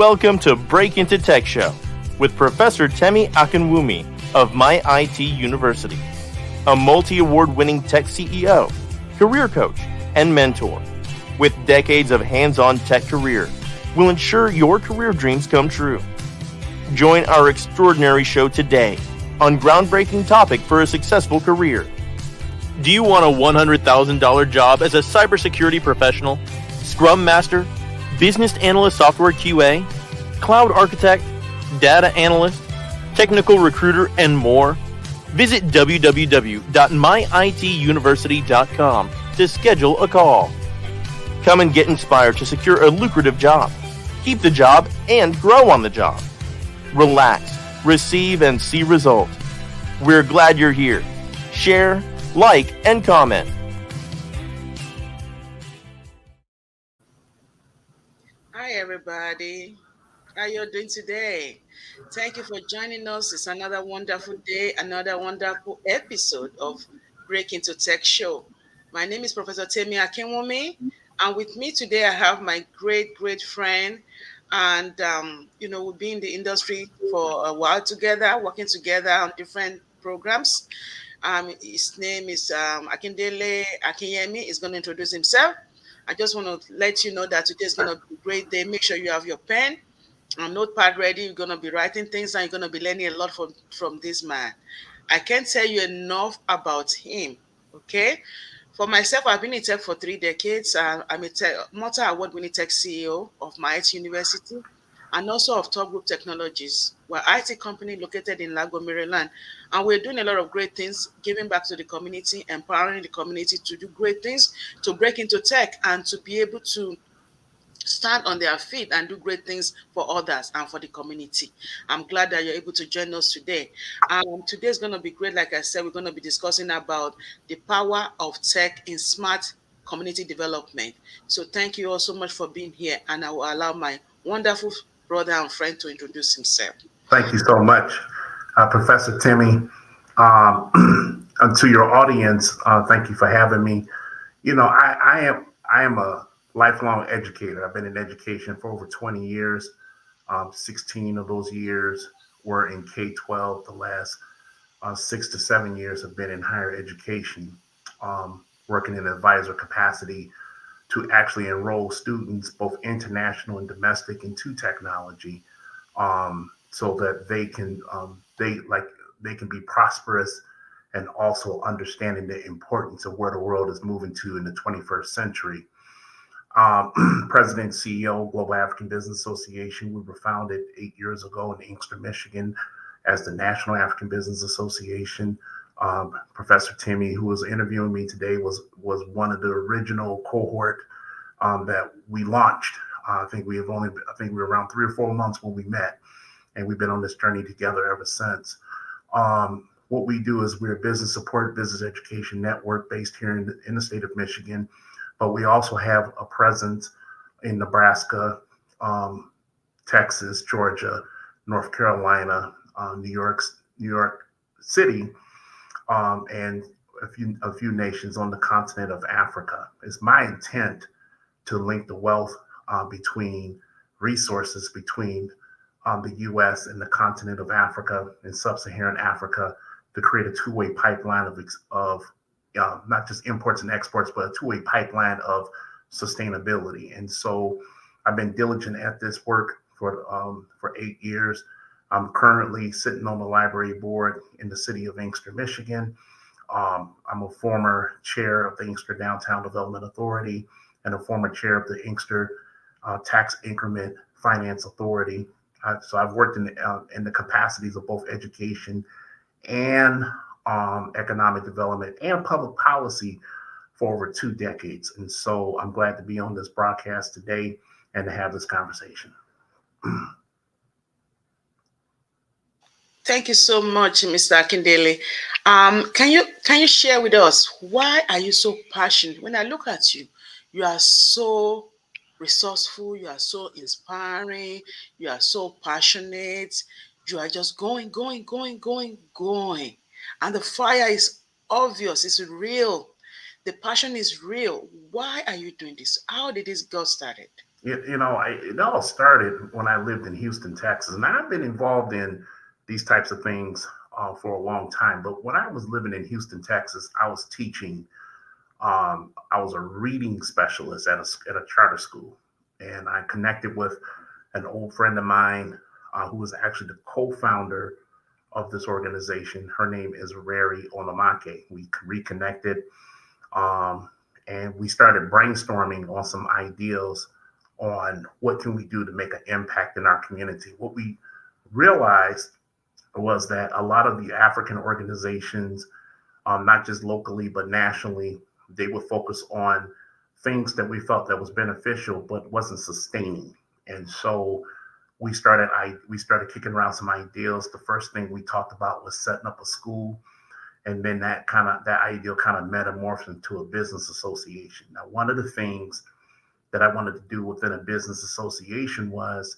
Welcome to Break Into Tech Show with Professor Temi Akinwumi of My IT University, a multi-award winning tech CEO, career coach, and mentor. With decades of hands-on tech career, will ensure your career dreams come true. Join our extraordinary show today on groundbreaking topic for a successful career. Do you want a $100,000 job as a cybersecurity professional, Scrum Master, Business Analyst Software QA, Cloud Architect, Data Analyst, Technical Recruiter, and more? Visit www.myituniversity.com to schedule a call. Come and get inspired to secure a lucrative job, keep the job, and grow on the job. Relax, receive, and see results. We're glad you're here. Share, like, and comment. Hi, everybody. How you doing today? Thank you for joining us. It's another wonderful day, another wonderful episode of Break Into Tech Show. My name is Professor Temi Akinwumi, and with me today I have my great friend, and we've been in the industry for a while together, working together on different programs. His name is Akindele Akinyemi. Is going to introduce himself. I just want to let you know that today is going to be a great day. Make sure you have your pen and notepad ready. You're going to be writing things and you're going to be learning a lot from this man. I can't tell you enough about him. Okay. For myself, I've been in tech for 3 decades. I'm a multi-award-winning tech CEO of my IT University and also of Top Group Technologies. We're an IT company located in Lago, Maryland. And we're doing a lot of great things, giving back to the community, empowering the community to do great things, to break into tech and to be able to stand on their feet and do great things for others and for the community. I'm glad that you're able to join us today. Today is going to be great. Like I said, we're going to be discussing about the power of tech in smart community development. So thank you all so much for being here. And I will allow my wonderful brother and friend to introduce himself. Thank you so much, Professor Temi. And to your audience, thank you for having me. You know, I am a lifelong educator. I've been in education for over 20 years. 16 of those years were in K-12. The last 6 to 7 years have been in higher education, working in an advisor capacity to actually enroll students, both international and domestic, into technology, so that they can be prosperous and also understanding the importance of where the world is moving to in the 21st century. President and CEO, Global African Business Association. We were founded 8 years ago in Inkster, Michigan, as the National African Business Association. Professor Temi, who was interviewing me today, was one of the original cohort that we launched. I think we were around 3 or 4 months when we met, and we've been on this journey together ever since. What we do is we're a business support, business education network based here in the state of Michigan, but we also have a presence in Nebraska, Texas, Georgia, North Carolina, New York City, and a few nations on the continent of Africa. It's my intent to link the wealth between resources between the U.S. and the continent of Africa and sub-Saharan Africa to create a two-way pipeline of not just imports and exports, but a two-way pipeline of sustainability. And so I've been diligent at this work for 8 years. I'm currently sitting on the library board in the city of Inkster, Michigan. I'm a former chair of the Inkster Downtown Development Authority and a former chair of the Inkster Tax Increment Finance Authority. So I've worked in the capacities of both education and economic development and public policy for over 2 decades. And so I'm glad to be on this broadcast today and to have this conversation. Thank you so much, Mr. Akindele. Can you share with us, why are you so passionate? When I look at you, you are so resourceful, you are so inspiring, you are so passionate, you are just going. And the fire is obvious, it's real. The passion is real. Why are you doing this? How did this get started? It all started when I lived in Houston, Texas, and I've been involved in these types of things for a long time. But when I was living in Houston, Texas, I was teaching. I was a reading specialist at a charter school, and I connected with an old friend of mine who was actually the co-founder of this organization. Her name is Rari Olamake. We reconnected, um, and we started brainstorming on some ideas on what can we do to make an impact in our community. What we realized was that a lot of the African organizations, not just locally but nationally, they would focus on things that we felt that was beneficial but wasn't sustaining. And so we started kicking around some ideas. The first thing we talked about was setting up a school, and then that idea kind of metamorphed into a business association. Now, one of the things that I wanted to do within a business association was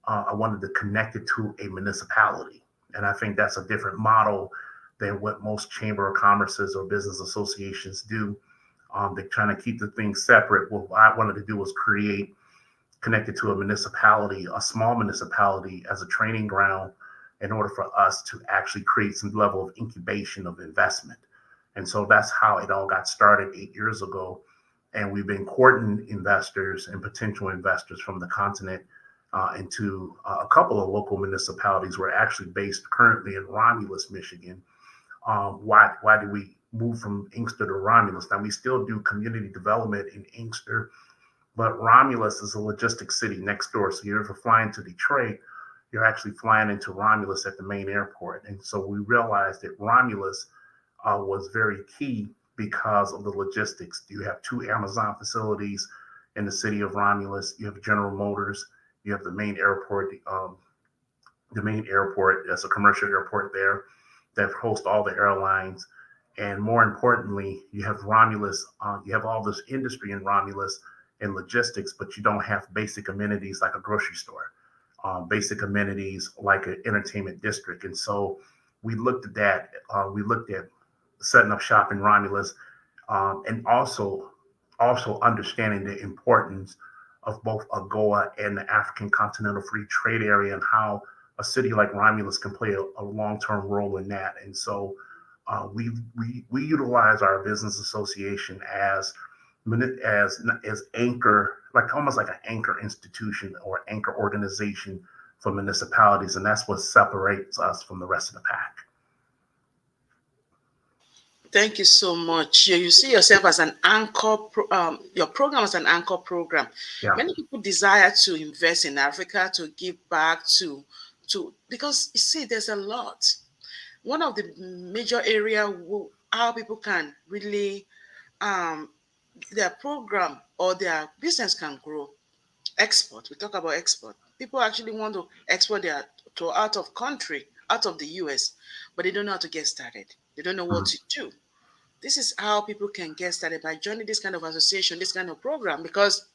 I wanted to connect it to a municipality. And I think that's a different model than what most chamber of commerces or business associations do. They're trying to keep the things separate. What I wanted to do was create, connected to a municipality, a small municipality, as a training ground in order for us to actually create some level of incubation of investment. And so that's how it all got started 8 years ago. And we've been courting investors and potential investors from the continent into a couple of local municipalities. We're actually based currently in Romulus, Michigan. Why do we move from Inkster to Romulus? Now, we still do community development in Inkster, but Romulus is a logistics city next door. So you're ever flying to Detroit, you're actually flying into Romulus at the main airport. And so we realized that Romulus was very key because of the logistics. You have two Amazon facilities in the city of Romulus. You have General Motors. You have the main airport. The main airport, that's a commercial airport there that hosts all the airlines. And more importantly, you have Romulus. You have all this industry in Romulus and logistics, but you don't have basic amenities like a grocery store, basic amenities like an entertainment district. And so we looked at that. We looked at setting up shop in Romulus, and also understanding the importance of both AGOA and the African Continental Free Trade Area, and how a city like Romulus can play a long-term role in that. And so we utilize our business association as anchor, like almost like an anchor institution or anchor organization for municipalities, and that's what separates us from the rest of the pack. Thank you so much. You see yourself as an anchor, your program as an anchor program. Yeah. Many people desire to invest in Africa, to give back because you see, there's a lot. One of the major area how people can really, um, their program or their business can grow. Export. We talk about export. People actually want to export their to out of country, out of the US, but they don't know how to get started. They don't know what Mhm. to do. This is how people can get started by joining this kind of association, this kind of program, because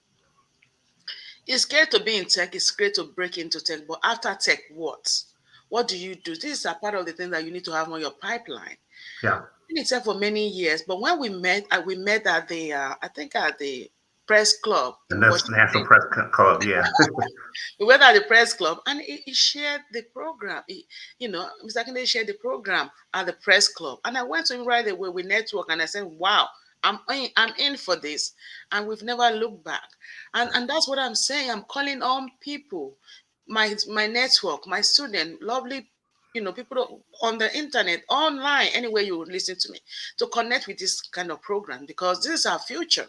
it's great to be in tech, it's great to break into tech, but after tech, what? What do you do? These are part of the things that you need to have on your pipeline. Yeah. Been in tech for many years, but when we met at the, I think at the press club And in that's Washington. National Press Club. Yeah. We went at the press club and he shared the program. Mr. Kinde shared the program at the press club. And I went to him right away with network and I said, wow, I'm in for this. And we've never looked back. And that's what I'm saying. I'm calling on people, my network, my student, lovely, people on the internet, online, anywhere you would listen to me, to connect with this kind of program because this is our future.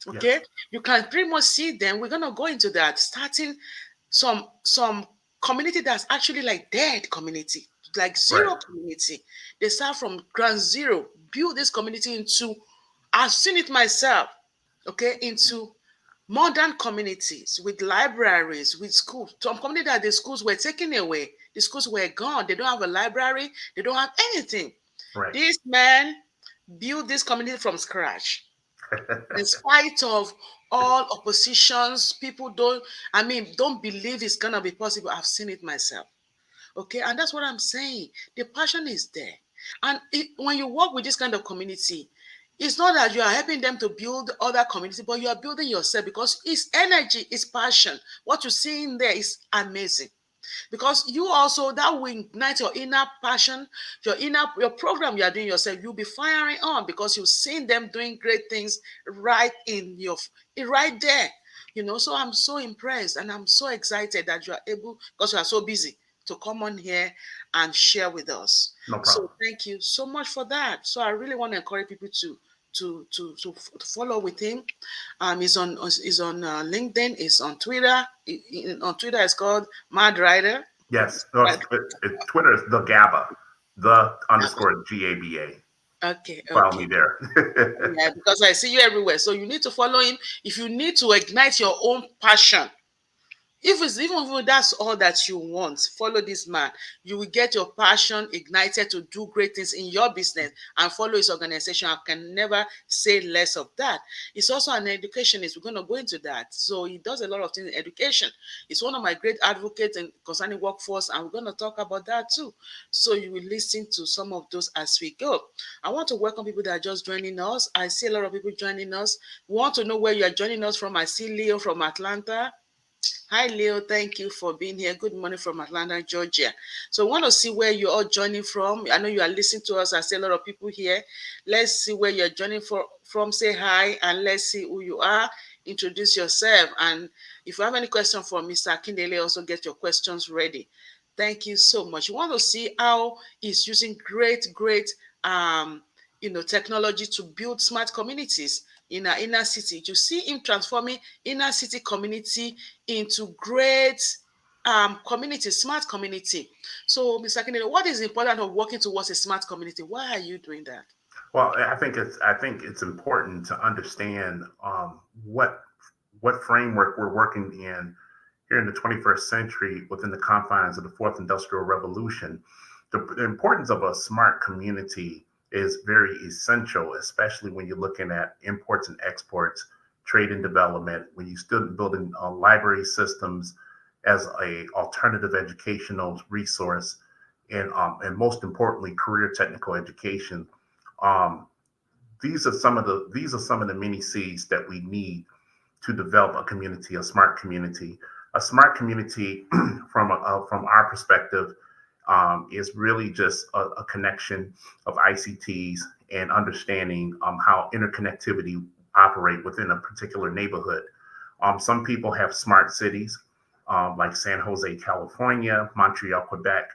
Okay, Yes. you can pretty much see them. We're gonna go into that, starting some community that's actually like dead community, like Right. zero community. They start from ground zero, build this community into. I've seen it myself. Okay, into modern communities with libraries, with schools. Some community that the schools were taken away, the schools were gone. They don't have a library. They don't have anything. Right. This man built this community from scratch in spite of all oppositions. People don't believe it's gonna be possible. I've seen it myself. Okay, and that's what I'm saying. The passion is there, and when you work with this kind of community, It's not that you are helping them to build other community, but you are building yourself because it's energy, it's passion. What you see in there is amazing. Because you also that will ignite your inner passion, your program you are doing yourself. You'll be firing on because you've seen them doing great things right right there. So I'm so impressed and I'm so excited that you are able, because you are so busy, to come on here and share with us. No So problem. thank you so much for that. So I really want to encourage people to follow with him. He's on LinkedIn. He's on Twitter. On Twitter, it's called Mad Rider. Yes. Right. Twitter is the GABA, the underscore GABA. Okay, Follow me okay. there. Yeah, because I see you everywhere. So you need to follow him if you need to ignite your own passion. If it's even if that's all that you want, follow this man. You will get your passion ignited to do great things in your business and follow his organization. I can never say less of that. He's also an educationist. We're going to go into that. So he does a lot of things in education. He's one of my great advocates in concerning workforce, and we're going to talk about that too. So you will listen to some of those as we go. I want to welcome people that are just joining us. I see a lot of people joining us. We want to know where you are joining us from. I see Leo from Atlanta. Hi, Leo. Thank you for being here. Good morning from Atlanta, Georgia. So, I want to see where you're all joining from. I know you are listening to us. I see a lot of people here. Let's see where you're joining from. Say hi and let's see who you are. Introduce yourself. And if you have any question for Mr. Akindele, also get your questions ready. Thank you so much. You want to see how he's using great technology to build smart communities in our inner city. You see him transforming inner city community into great community, smart community. So, Mr. Kennedy, what is important of working towards a smart community? Why are you doing that? Well, I think it's important to understand what framework we're working in here in the 21st century within the confines of the fourth industrial revolution. The importance of a smart community is very essential, especially when you're looking at imports and exports, trade and development, when you still building library systems as a alternative educational resource, and most importantly, career technical education. Um, these are some of the many seeds that we need to develop a community, a smart community. A smart community, from our perspective, is really just a connection of ICTs and understanding how interconnectivity operate within a particular neighborhood. Some people have smart cities, like San Jose, California, Montreal, Quebec,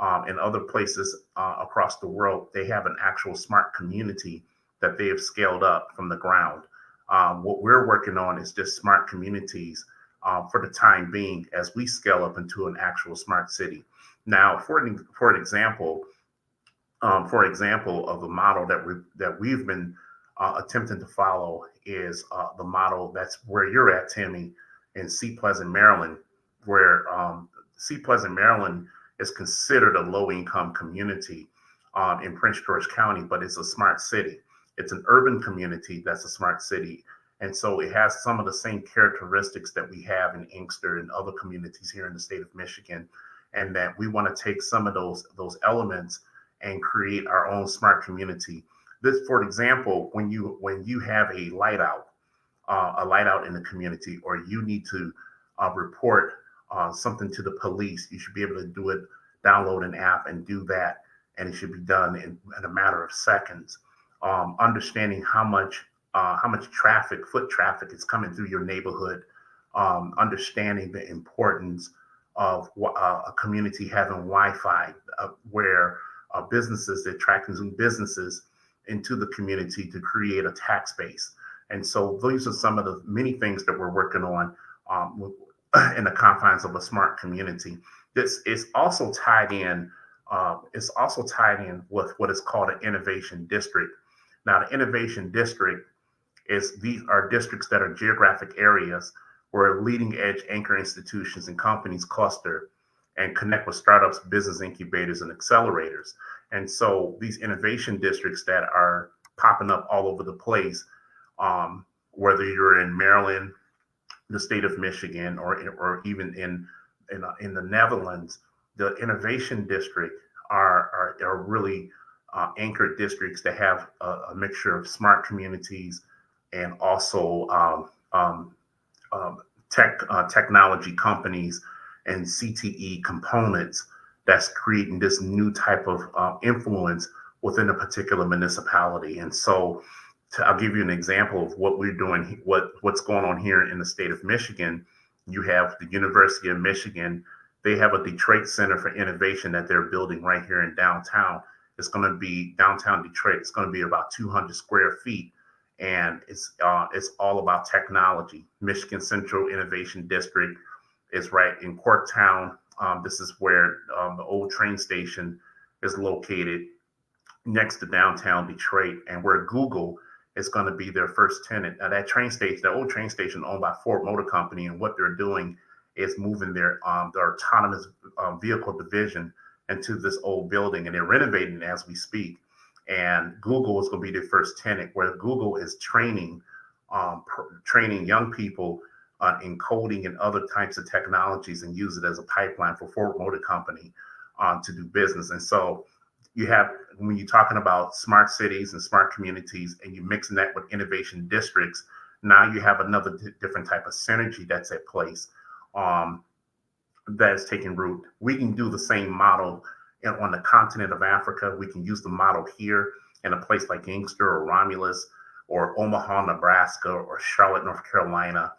and other places across the world. They have an actual smart community that they have scaled up from the ground. What we're working on is just smart communities for the time being as we scale up into an actual smart city. Now, for example, of a model that we've been attempting to follow is the model that's where you're at, Timmy, in Sea Pleasant, Maryland, where Sea Pleasant, Maryland is considered a low-income community in Prince George County, but it's a smart city. It's an urban community that's a smart city. And so it has some of the same characteristics that we have in Inkster and other communities here in the state of Michigan. And that we want to take some of those elements and create our own smart community. This, for example, when you have a light out in the community, or you need to report something to the police, you should be able to do it, download an app and do that, and it should be done in a matter of seconds. Understanding how much foot traffic is coming through your neighborhood, understanding the importance of a community having Wi-Fi, where businesses, they're attracting new businesses into the community to create a tax base. And so these are some of the many things that we're working on in the confines of a smart community. This is also tied in. It's also tied in with what is called an innovation district. Now, the innovation district these are districts that are geographic areas where leading edge anchor institutions and companies cluster and connect with startups, business incubators, and accelerators. And so these innovation districts that are popping up all over the place, whether you're in Maryland, the state of Michigan, or even in the Netherlands, the innovation district are really anchored districts that have a mixture of smart communities and also technology companies and CTE components that's creating this new type of influence within a particular municipality. And so I'll give you an example of what we're doing, what's going on here in the state of Michigan. You have the University of Michigan. They have a Detroit Center for Innovation that they're building right here in downtown. It's going to be downtown Detroit. It's going to be about 200 square feet, and it's all about technology. Michigan Central Innovation District is right in Corktown. This is where the old train station is located next to downtown Detroit, and where Google is going to be their first tenant. Now, that train station, the old train station owned by Ford Motor Company, and what they're doing is moving their autonomous vehicle division into this old building, and they're renovating it as we speak. And Google is going to be their first tenant, where Google is training young people in coding and other types of technologies and use it as a pipeline for Ford Motor Company to do business. And so you have, when you're talking about smart cities and smart communities and you're mixing that with innovation districts, now you have another different type of synergy that's at place that is taking root. We can do the same model on the continent of Africa. We can use the model here in a place like Inkster or Romulus or Omaha, Nebraska, or Charlotte, North Carolina,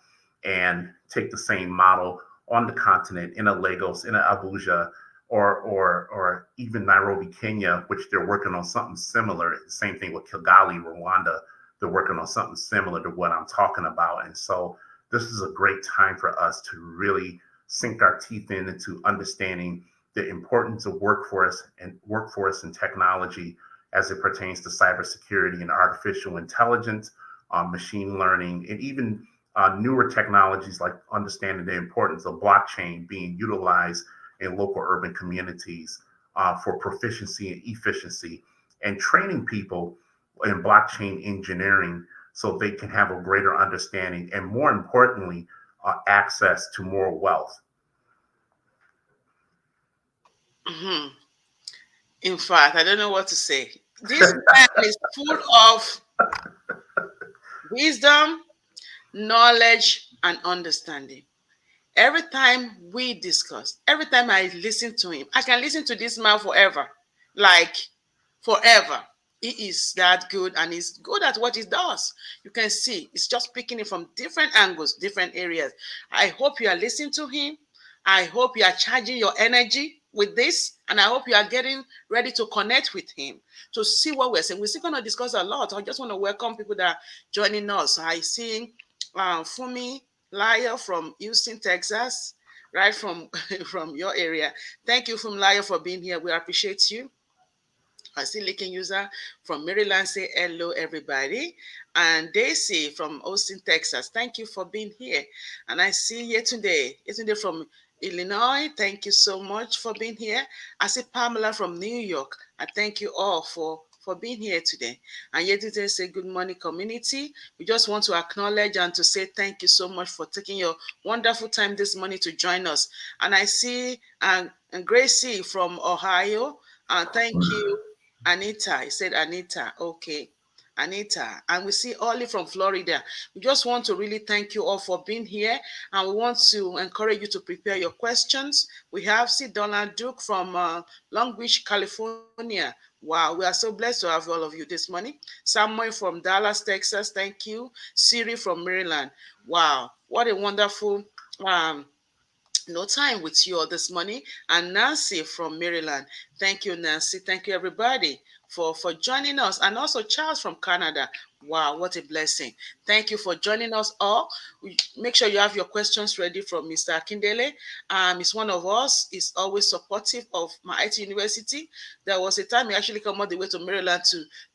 and take the same model on the continent in a Lagos, in a Abuja, or even Nairobi, Kenya, which they're working on something similar. Same thing with Kigali, Rwanda. They're working on something similar to what I'm talking about. And so this is a great time for us to really sink our teeth into understanding the importance of workforce and technology as it pertains to cybersecurity and artificial intelligence, machine learning, and even newer technologies like understanding the importance of blockchain being utilized in local urban communities for proficiency and efficiency, and training people in blockchain engineering so they can have a greater understanding and, more importantly, access to more wealth. Mhm. In fact, I don't know what to say. This man is full of wisdom, knowledge, and understanding. Every time we discuss, every time I listen to him, I can listen to this man forever. Like forever. He is that good and he's good at what he does. You can see it's just picking it from different angles, different areas. I hope you are listening to him. I hope you are charging your energy with this, and I hope you are getting ready to connect with him to see what we're saying. We're still going to discuss a lot. I just want to welcome people that are joining us. I see Fumi Laya from Houston, Texas, right from from your area. Thank you, Fumi Laya, for being here. We appreciate you. I see Licking User from Maryland say hello, everybody. And Daisy from Austin, Texas. Thank you for being here. And I see Yetunde from Illinois. Thank you so much for being here. I see Pamela from New York. I thank you all for being here today. And Yetunde say good morning, community. We just want to acknowledge and to say thank you so much for taking your wonderful time this morning to join us. And I see and Gracie from Ohio. Thank you. Anita, I said Anita. Okay. Anita, and we see Ollie from Florida. We just want to really thank you all for being here, and we want to encourage you to prepare your questions. We have see Donald Duke from Long Beach, California. Wow, we are so blessed to have all of you this morning. Samuel from Dallas, Texas. Thank you. Siri from Maryland. Wow, what a wonderful no time with you all this morning. And Nancy from Maryland. Thank you, Nancy. Thank you, everybody, for joining us. And also Charles from Canada. Wow, what a blessing. Thank you for joining us all. Make sure you have your questions ready from Mr. Akindele. He's one of us. He's always supportive of my IT University. There was a time he actually came all the way to Maryland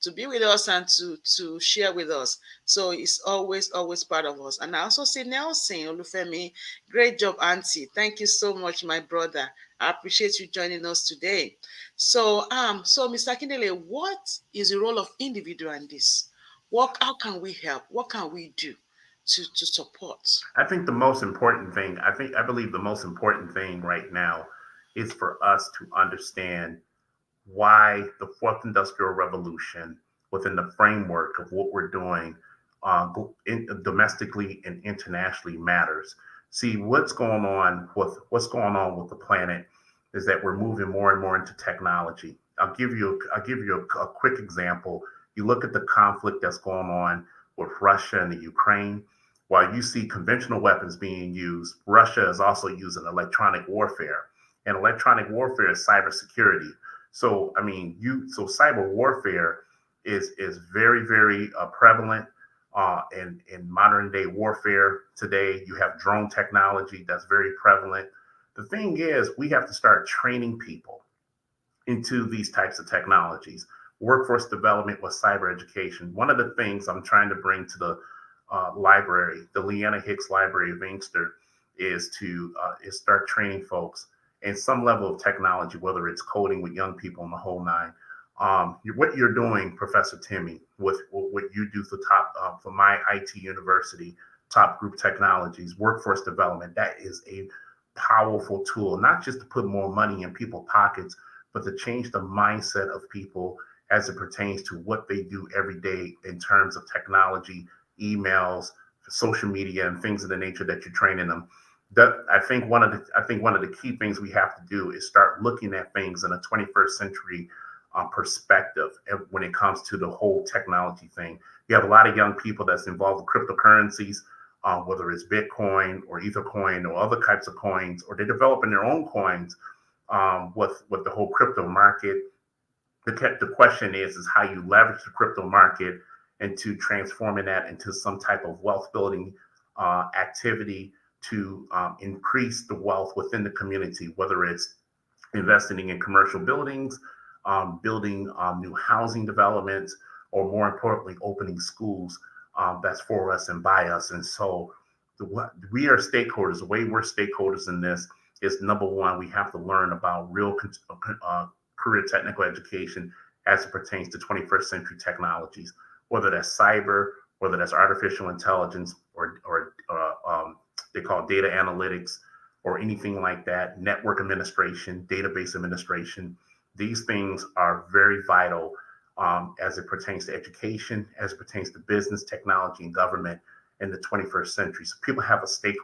to be with us and to share with us. So he's always part of us. And I also see Nelson Olufemi. Great job, Auntie. Thank you so much, my brother. I appreciate you joining us today. So Mr. Akindele, what is the role of individual in this? How can we help? What can we do to support? I think the most important thing, I believe the most important thing right now is for us to understand why the fourth industrial revolution within the framework of what we're doing domestically and internationally matters. See, what's going on with the planet is that we're moving more and more into technology. I'll give you a quick example. You look at the conflict that's going on with Russia and the Ukraine. While you see conventional weapons being used, Russia is also using electronic warfare, and electronic warfare is cybersecurity. So I mean, cyber warfare is very very prevalent in modern day warfare today. You have drone technology that's very prevalent. The thing is, we have to start training people into these types of technologies. Workforce development with cyber education. One of the things I'm trying to bring to the library, the Leanna Hicks Library of Inkster, is start training folks in some level of technology, whether it's coding with young people in the whole nine. What you're doing, Professor Timmy, with what you do for my IT university, top group technologies, workforce development, that is a powerful tool, not just to put more money in people's pockets, but to change the mindset of people as it pertains to what they do every day in terms of technology, emails, social media, and things of the nature that you're training them. I think one of the key things we have to do is start looking at things in a 21st century perspective when it comes to the whole technology thing. You have a lot of young people that's involved with cryptocurrencies, whether it's Bitcoin or Ethercoin or other types of coins, or they're developing their own coins with the whole crypto market. The question is how you leverage the crypto market into transforming that into some type of wealth building activity to increase the wealth within the community, whether it's investing in commercial buildings, building new housing developments, or more importantly, opening schools that's for us and by us. And so we are stakeholders. The way we're stakeholders in this is, number one, we have to learn about real career technical education as it pertains to 21st century technologies, whether that's cyber, whether that's artificial intelligence, or they call data analytics, or anything like that, network administration, database administration. These things are very vital as it pertains to education, as it pertains to business, technology, and government in the 21st century. So people have a stake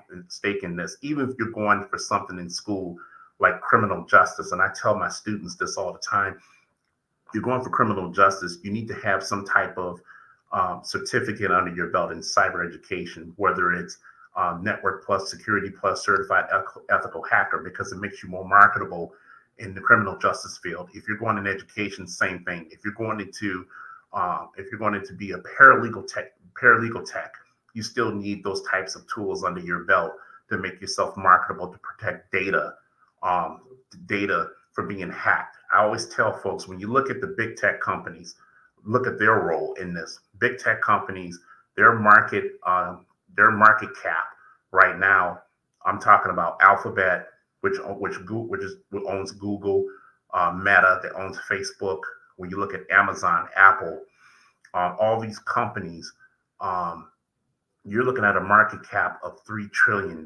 in this, even if you're going for something in school like criminal justice. And I tell my students this all the time. You're going for criminal justice, you need to have some type of certificate under your belt in cyber education, whether it's Network Plus, Security Plus, Certified Ethical Hacker, because it makes you more marketable in the criminal justice field. If you're going in education, same thing. If you're going into be a paralegal tech, you still need those types of tools under your belt to make yourself marketable, to protect data from being hacked. I always tell folks, when you look at the big tech companies, look at their role in this. Big tech companies, their market cap right now, I'm talking about Alphabet, which owns Google, Meta that owns Facebook. When you look at Amazon, Apple, all these companies, you're looking at a market cap of $3 trillion.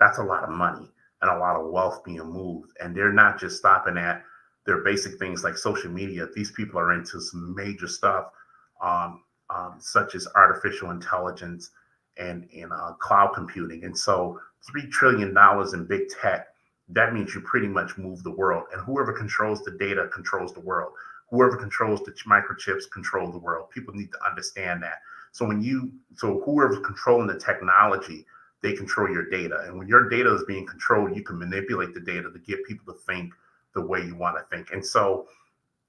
That's a lot of money and a lot of wealth being moved. And they're not just stopping at their basic things like social media. These people are into some major stuff, such as artificial intelligence and cloud computing. And so $3 trillion in big tech, that means you pretty much move the world. And whoever controls the data controls the world. Whoever controls the microchips control the world. People need to understand that. So whoever's controlling the technology, they control your data. And when your data is being controlled, you can manipulate the data to get people to think the way you want to think. And so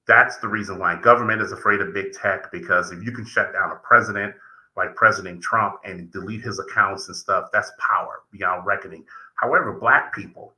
that's the reason why government is afraid of big tech, because if you can shut down a president like President Trump and delete his accounts and stuff, that's power beyond reckoning. However, black people,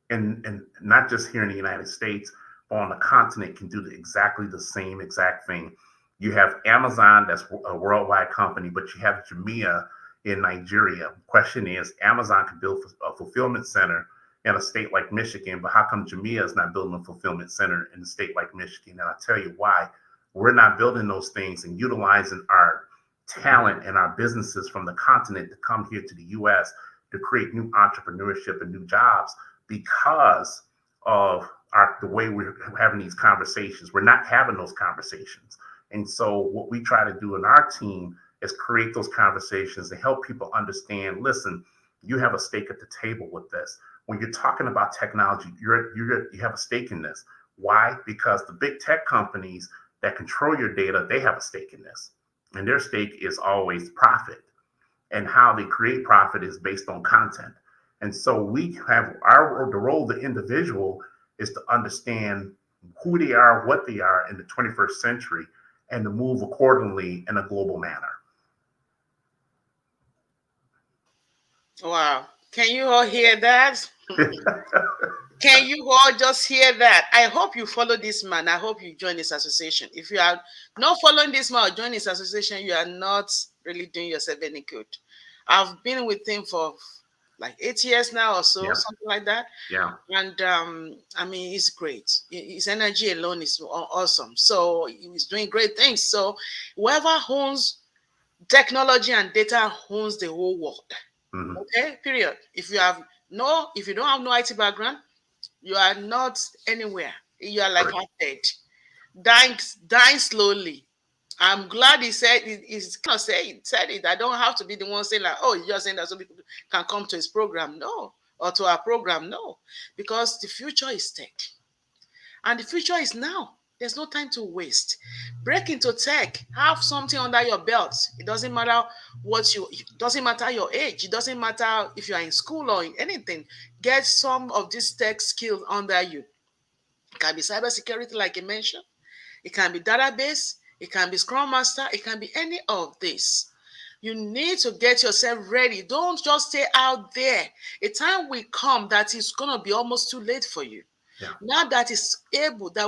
and not just here in the United States, but on the continent, can do exactly the same exact thing. You have Amazon, that's a worldwide company, but you have Jumia in Nigeria. The question is, Amazon can build a fulfillment center in a state like Michigan, but how come Jumia is not building a fulfillment center in a state like Michigan? And I'll tell you why. We're not building those things and utilizing our talent and our businesses from the continent to come here to the U.S. to create new entrepreneurship and new jobs, because of the way we're having these conversations. We're not having those conversations. And so what we try to do in our team is create those conversations and help people understand, listen, you have a stake at the table with this. When you're talking about technology, you have a stake in this. Why? Because the big tech companies that control your data, they have a stake in this. And their stake is always profit. And how they create profit is based on content. And so we have the role of the individual is to understand who they are, what they are in the 21st century, and to move accordingly in a global manner. Wow. Can you all hear that? Can you all just hear that? I hope you follow this man. I hope you join this association. If you are not following this man or joining this association, you are not really doing yourself any good. I've been with him for like 8 years now or so, Yeah. something like that. Yeah. And I mean, he's great. His energy alone is awesome. So he's doing great things. So whoever owns technology and data owns the whole world. Mm-hmm. Okay, period. If you don't have no IT background, you are not anywhere. You are like Right. half dead, dying slowly. I'm glad he said he's kind of said it. I don't have to be the one saying like, oh, you're just saying that so people can come to his program. No, or to our program. No, because the future is tech, and the future is now. There's no time to waste. Break into tech. Have something under your belt. It doesn't matter it doesn't matter your age. It doesn't matter if you are in school or in anything. Get some of these tech skills under you. It can be cybersecurity, like I mentioned. It can be database. It can be Scrum Master. It can be any of this. You need to get yourself ready. Don't just stay out there. A time will come that is going to be almost too late for you. Yeah. Now that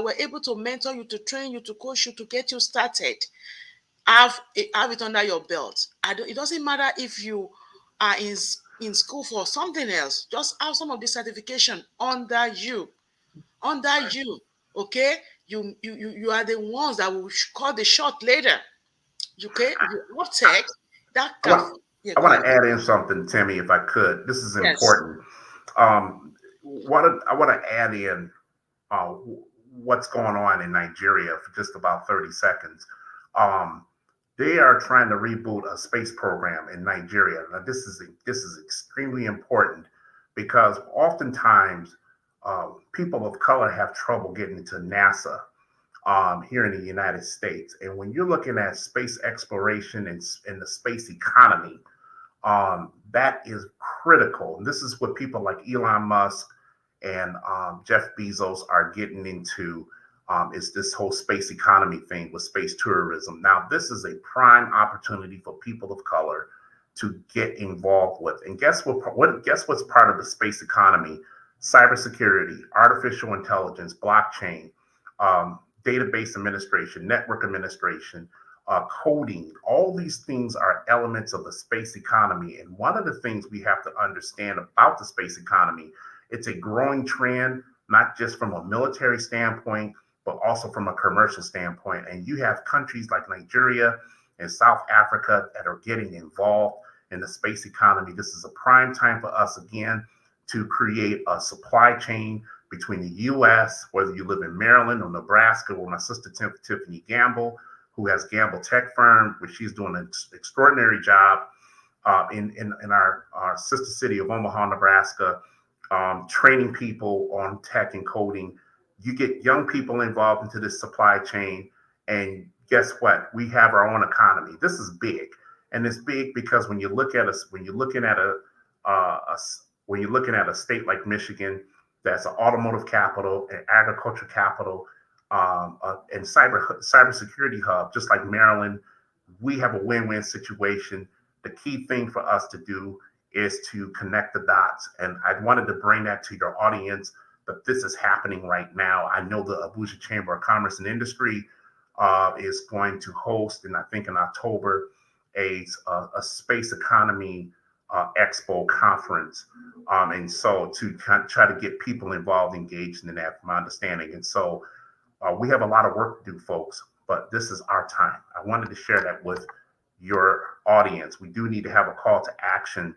we're able to mentor you, to train you, to coach you, to get you started, have it under your belt. It doesn't matter if you are in school for something else. Just have some of this certification under you. Under Right. you. Okay? You are the ones that will call the shot later. Okay? You have tech that I can. want, Yeah, I go want ahead. to add in something, Timmy, if I could. This is Yes. important. I want to add in uh, what's going on in Nigeria for just about 30 seconds. Um, they are trying to reboot a space program in Nigeria. Now, this is extremely important because oftentimes people of color have trouble getting into NASA here in the United States. And when you're looking at space exploration and the space economy, that is critical. And this is what people like Elon Musk and Jeff Bezos are getting into, is this whole space economy thing with space tourism. Now, this is a prime opportunity for people of color to get involved with. And guess what's part of the space economy? Cybersecurity, artificial intelligence, blockchain, database administration, network administration, coding. All these things are elements of the space economy. And one of the things we have to understand about the space economy, it's a growing trend, not just from a military standpoint, but also from a commercial standpoint. And you have countries like Nigeria and South Africa that are getting involved in the space economy. This is a prime time for us, again, to create a supply chain between the U.S., whether you live in Maryland or Nebraska, where my sister Tiffany Gamble, who has Gamble Tech Firm, which she's doing an extraordinary job in our sister city of Omaha, Nebraska, training people on tech and coding. You get young people involved into this supply chain, and guess what? We have our own economy. This is big, and it's big because when you're looking at a state like Michigan, that's an automotive capital, an agriculture capital, and cybersecurity hub, just like Maryland. We have a win-win situation. The key thing for us to do is to connect the dots. And I wanted to bring that to your audience, that this is happening right now. I know the Abuja Chamber of Commerce and Industry is going to host, and I think in October, a space economy expo conference. And so to try to get people involved, engaged in that, from my understanding. And so we have a lot of work to do, folks, but this is our time. I wanted to share that with your audience. We do need to have a call to action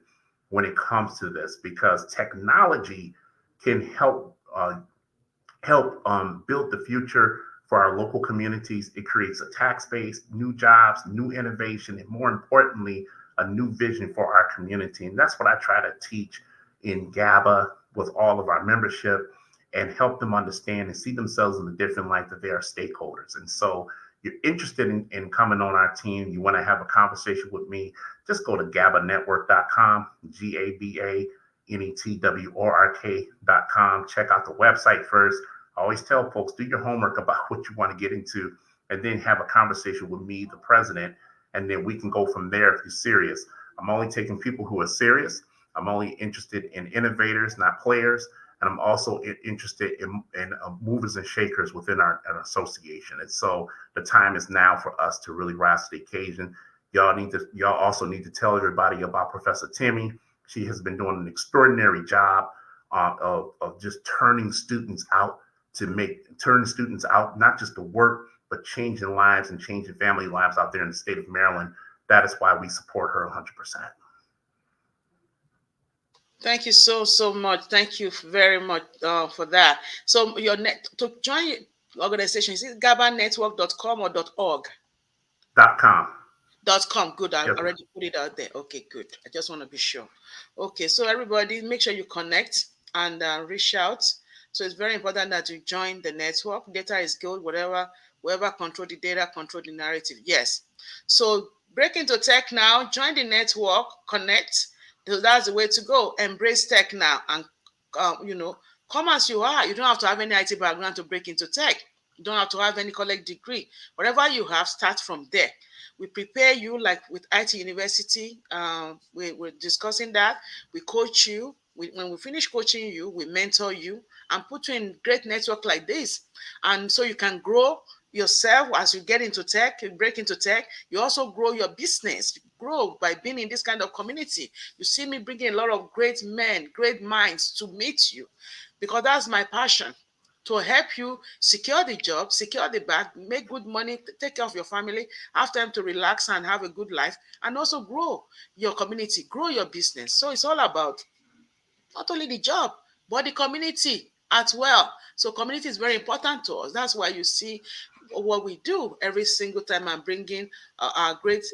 when it comes to this, because technology can help help build the future for our local communities. It creates a tax base, new jobs, new innovation, and more importantly, a new vision for our community. And that's what I try to teach in GABA with all of our membership and help them understand and see themselves in the different light that they are stakeholders. And so you're interested in coming on our team, you want to have a conversation with me, just go to gabanetwork.com, GABANETWORK.com. Check out the website first. I always tell folks, do your homework about what you want to get into, and then have a conversation with me, the president, and then we can go from there if you're serious. I'm only taking people who are serious. I'm only interested in innovators, not players. And I'm also interested in movers and shakers within our association. And so the time is now for us to really rise to the occasion. Y'all also need to tell everybody about Professor Timmy. She has been doing an extraordinary job of just turning students out, not just to work, but changing lives and changing family lives out there in the state of Maryland. That is why we support her 100%. Thank you so much. Thank you very much for that. So to join your organization, is it gabanetwork.com or .org? .com. .com. Good. I Yes, already put it out there. Okay, good. I just want to be sure. Okay, so everybody, make sure you connect and reach out. So it's very important that you join the network. Data is good. Whoever control the data, control the narrative. Yes. So break into tech now. Join the network. Connect. So that's the way to go. Embrace tech now, and come as you are. You don't have to have any IT background to break into tech. You don't have to have any college degree. Whatever you have, start from there. We prepare you like with IT University. We're discussing that. We coach you. When we finish coaching you, we mentor you and put you in great network like this. And so you can grow yourself as you get into tech, you break into tech. You also grow your business. You grow by being in this kind of community. You see me bringing a lot of great men, great minds to meet you, because that's my passion, to help you secure the job, secure the bag, make good money, take care of your family, have time to relax and have a good life, and also grow your community, grow your business. So it's all about not only the job, but the community as well. So community is very important to us. That's why you see what we do every single time. I'm bringing our great,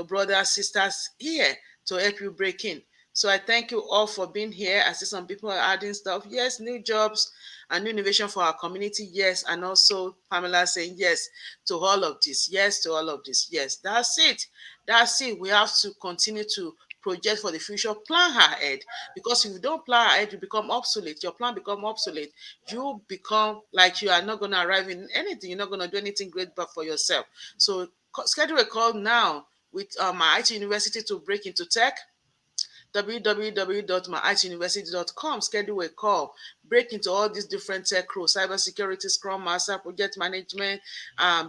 brothers, sisters here to help you break in. So I thank you all for being here. I see some people are adding stuff. Yes, new jobs and new innovation for our community. Yes, and also Pamela saying yes to all of this. Yes to all of this. Yes, that's it. That's it. We have to continue to project for the future, plan ahead, because if you don't plan ahead, you become obsolete. Your plan become obsolete. You become like you are not going to arrive in anything. You're not going to do anything great but for yourself. So schedule a call now with my IT University to break into tech. www.myituniversity.com. Schedule a call. Break into all these different tech roles: cybersecurity, Scrum Master, project management,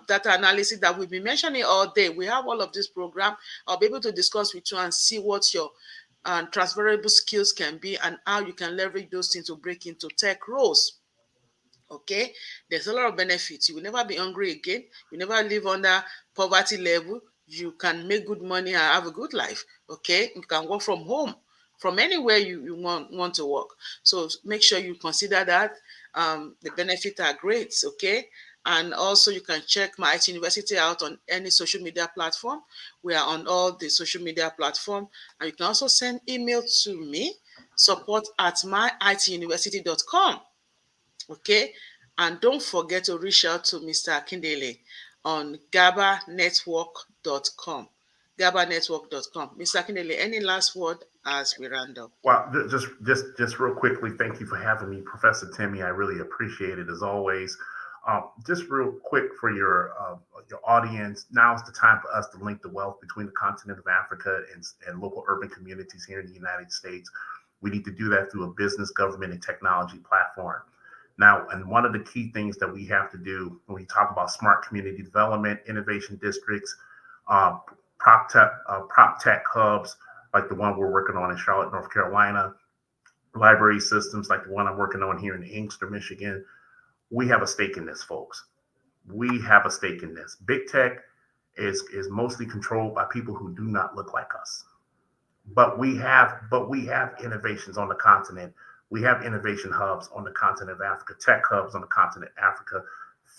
data analysis that we've been mentioning all day. We have all of this program. I'll be able to discuss with you and see what your transferable skills can be and how you can leverage those things to break into tech roles. Okay, there's a lot of benefits. You will never be hungry again. You never live under poverty level. You can make good money and have a good life. Okay, you can work from home, from anywhere you want to work. So make sure you consider that. The benefits are great. Okay, and also you can check my IT University out on any social media platform. We are on all the social media platform, and you can also send email to me, support@myituniversity.com. Okay, and don't forget to reach out to Mr. Akindele on gabanetwork.com. gabanetwork.com. Mr. Akindele, any last word as we round up? Well, just real quickly, thank you for having me, Professor Timmy. I really appreciate it as always. Just real quick for your audience, now is the time for us to link the wealth between the continent of Africa and local urban communities here in the United States. We need to do that through a business, government, and technology platform. Now, and one of the key things that we have to do when we talk about smart community development, innovation districts, prop tech hubs, like the one we're working on in Charlotte, North Carolina, library systems like the one I'm working on here in Inkster, Michigan. We have a stake in this, folks. We have a stake in this. Big tech is mostly controlled by people who do not look like us. But we have innovations on the continent We have innovation hubs on the continent of Africa, tech hubs on the continent of Africa.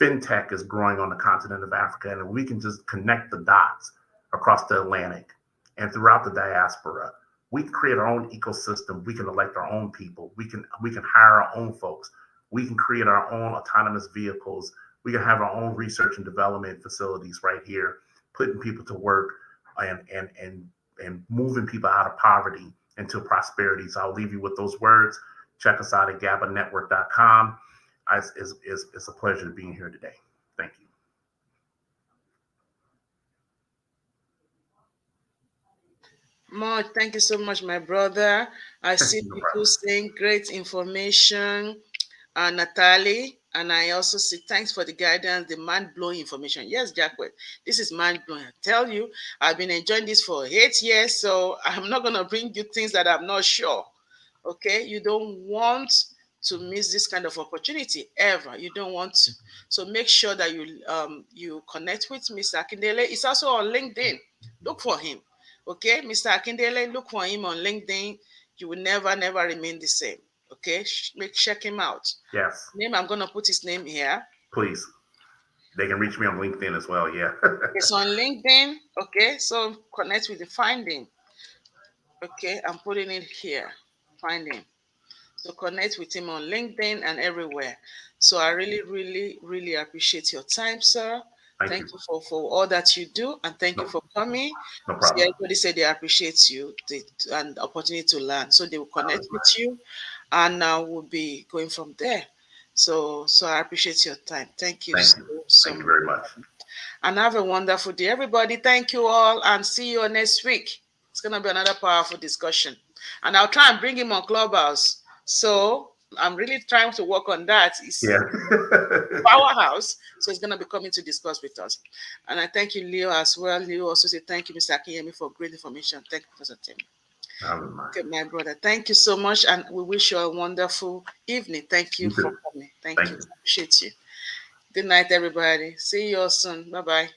Fintech is growing on the continent of Africa, and we can just connect the dots across the Atlantic and throughout the diaspora. We can create our own ecosystem. We can elect our own people. We can hire our own folks. We can create our own autonomous vehicles. We can have our own research and development facilities right here, putting people to work and moving people out of poverty into prosperity. So I'll leave you with those words. Check us out at gabanetwork.com. It's a pleasure to be here today. Thank you. Mark, thank you so much, my brother. I see people saying great information. Natalie, and I also say thanks for the guidance, the mind-blowing information. Yes, Jacquet, this is mind-blowing. I tell you, I've been enjoying this for 8 years, so I'm not going to bring you things that I'm not sure. Okay, you don't want to miss this kind of opportunity ever. You don't want to. So make sure that you connect with Mr. Akindele. It's also on LinkedIn. Look for him. Okay, Mr. Akindele, look for him on LinkedIn. You will never remain the same. Okay, check him out. Yes. Name, I'm gonna put his name here. Please. They can reach me on LinkedIn as well. Yeah. It's on LinkedIn. Okay, so connect with the finding. Okay, I'm putting it here. Finding. So connect with him on LinkedIn and everywhere. So I really appreciate your time, sir. Thank you for all that you do, and thank you for coming. No problem. See, everybody said they appreciate you and the opportunity to learn. So they will connect with you, and we'll be going from there. So I appreciate your time. Thank you so much. Thank you very much. And have a wonderful day. Everybody, thank you all, and see you next week. It's going to be another powerful discussion. And I'll try and bring him on Clubhouse. So I'm really trying to work on that. It's powerhouse. So he's going to be coming to discuss with us. And I thank you, Leo, as well. Leo also said thank you, Mr. Akinyemi, for great information. Thank you, Professor Tim. Okay, my brother. Thank you so much. And we wish you a wonderful evening. Thank you for coming. Thank you. Appreciate you. Good night, everybody. See you all soon. Bye-bye.